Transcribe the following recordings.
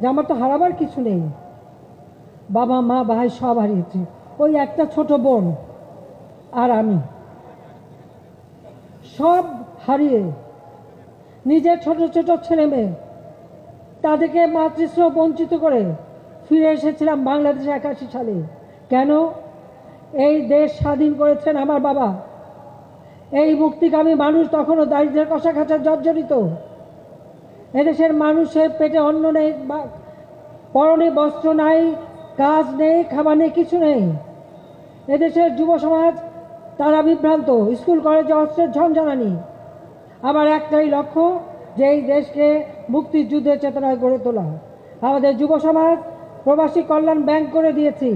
যে আমার তো হারাবার কিছু নেই, বাবা মা ভাই সব হারিয়েছি, ওই একটা ছোট বোন আর আমি সব হারিয়ে নিজের ছোট ছোট ছেলে মেয়ে তাদেরকে মাতৃস্নেহ বঞ্চিত করে ফিরে এসেছিলাম বাংলাদেশে 81 সালে। কেন? এই দেশ স্বাধীন করেছেন আমার বাবা। এই মুক্তিকামী মানুষ তখনও দারিদ্র্যের কষাঘাঁচায় জর্জরিত। এদেশের মানুষের পেটে অন্ন নেই, পরনে বস্ত্র নাই, কাজ নেই, খাবার নেই, কিছু নেই। এদেশের যুব সমাজ তারা বিভ্রান্ত, স্কুল কলেজে অস্ত্রের ঝনঝনানি। আমার একটাই লক্ষ্য, যে এই দেশকে মুক্তিযুদ্ধের চেতনায় গড়ে তোলা। আমাদের যুব সমাজ প্রবাসী কল্যাণ ব্যাংক করে দিয়েছি।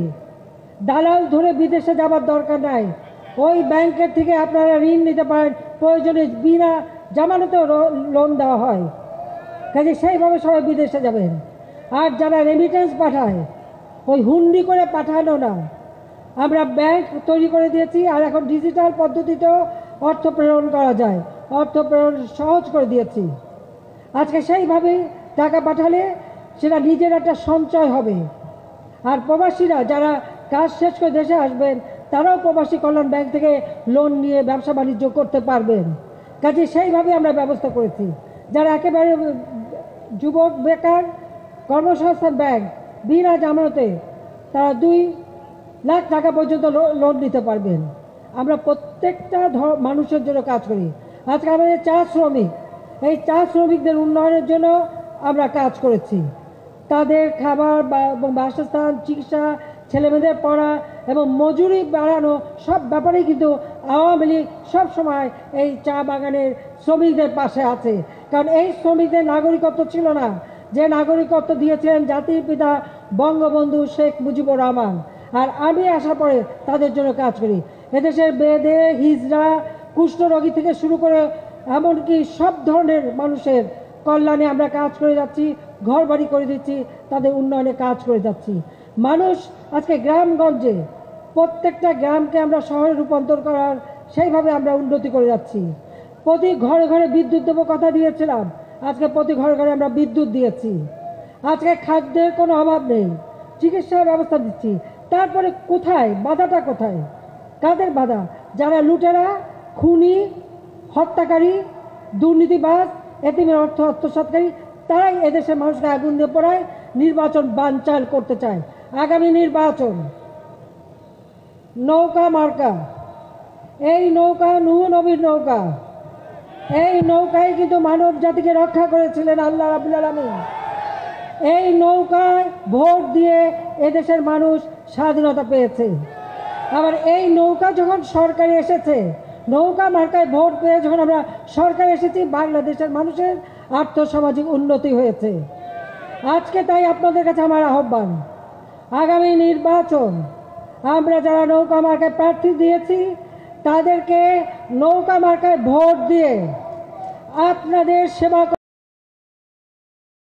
দালাল ধরে বিদেশে যাবার দরকার নাই, ওই ব্যাংকের থেকে আপনারা ঋণ নিতে পারেন, প্রয়োজনে বিনা জামানতেও লোন দেওয়া হয়। কাজে সেইভাবে সবাই বিদেশে যাবেন। আর যারা রেমিটেন্স পাঠায়, ওই হুন্ডি করে পাঠানো না, আমরা ব্যাংক তৈরি করে দিয়েছি। আর এখন ডিজিটাল পদ্ধতিতেও অর্থ প্রেরণ করা যায়, অর্থ প্রেরণ সহজ করে দিয়েছি। আজকে সেইভাবেই টাকা পাঠালে সেটা নিজের একটা সঞ্চয় হবে। আর প্রবাসীরা যারা কাজ শেষ করে দেশে আসবেন, তারাও প্রবাসী কল্যাণ ব্যাংক থেকে লোন নিয়ে ব্যবসা বাণিজ্য করতে পারবেন। কাজে সেইভাবে আমরা ব্যবস্থা করেছি। যারা একেবারে যুবক বেকার, কর্মসংস্থান ব্যাংক বিনা জামানতে তারা 2 লাখ টাকা পর্যন্ত লোন নিতে পারবেন। আমরা প্রত্যেকটা মানুষের জন্য কাজ করি। আজকে আমাদের চা শ্রমিক, এই চা শ্রমিকদের উন্নয়নের জন্য আমরা কাজ করেছি। তাদের খাবার এবং বাসস্থান, চিকিৎসা, ছেলেমেয়েদের পড়া এবং মজুরি বাড়ানো সব ব্যাপারেই কিন্তু আওয়ামী লীগ সবসময় এই চা বাগানের শ্রমিকদের পাশে আছে। কারণ এই শ্রমিকদের নাগরিকত্ব ছিল না, যে নাগরিকত্ব দিয়েছিলেন জাতির পিতা বঙ্গবন্ধু শেখ মুজিবুর রহমান। আর আমি আসার পরে তাদের জন্য কাজ করি। এদেশের বেদে, হিজড়া, কুষ্ঠরোগী থেকে শুরু করে এমনকি সব ধরনের মানুষের কল্যাণে আমরা কাজ করে যাচ্ছি, ঘর বাড়ি করে দিচ্ছি, তাদের উন্নয়নে কাজ করে যাচ্ছি। মানুষ আজকে গ্রামগঞ্জে প্রত্যেকটা গ্রামকে আমরা শহরে রূপান্তর করার সেইভাবে আমরা উন্নতি করে যাচ্ছি। প্রতি ঘরে ঘরে বিদ্যুৎ দেবো কথা দিয়েছিলাম, আজকে প্রতি ঘরে ঘরে আমরা বিদ্যুৎ দিয়েছি। আজকে খাদ্যের কোনো অভাব নেই, চিকিৎসার ব্যবস্থা দিচ্ছি। তারপরে কোথায় বাধাটা? কোথায়? কাদের বাধা? যারা লুটেরা, খুনি, হত্যাকারী, দুর্নীতিবাজ, এতিমের অর্থ আত্মসাৎকারী, তারাই এদেশের মানুষকে আগুন দিয়ে পড়ায়, নির্বাচন বানচাল করতে চায়। আগামী নির্বাচন নৌকা মার্কা, এই নৌকা নূহ নবীর নৌকা। এই নৌকায় কিন্তু মানব জাতিকে রক্ষা করেছিলেন আল্লাহ রাব্বুল আলামিন। এই নৌকায় ভোট দিয়ে এদেশের মানুষ স্বাধীনতা পেয়েছে। আবার এই নৌকা যখন সরকারে এসেছে, নৌকা মার্কায় ভোট পেয়ে যখন আমরা সরকারে এসেছি, বাংলাদেশের মানুষের আর্থসামাজিক উন্নতি হয়েছে। আজকে তাই আপনাদের কাছে আমার আহ্বান, আগামী নির্বাচন আমরা যারা নৌকা মার্কায় প্রার্থী দিয়েছি, তাদেরকে নৌকা মার্কায় ভোট দিয়ে আপনাদের সেবা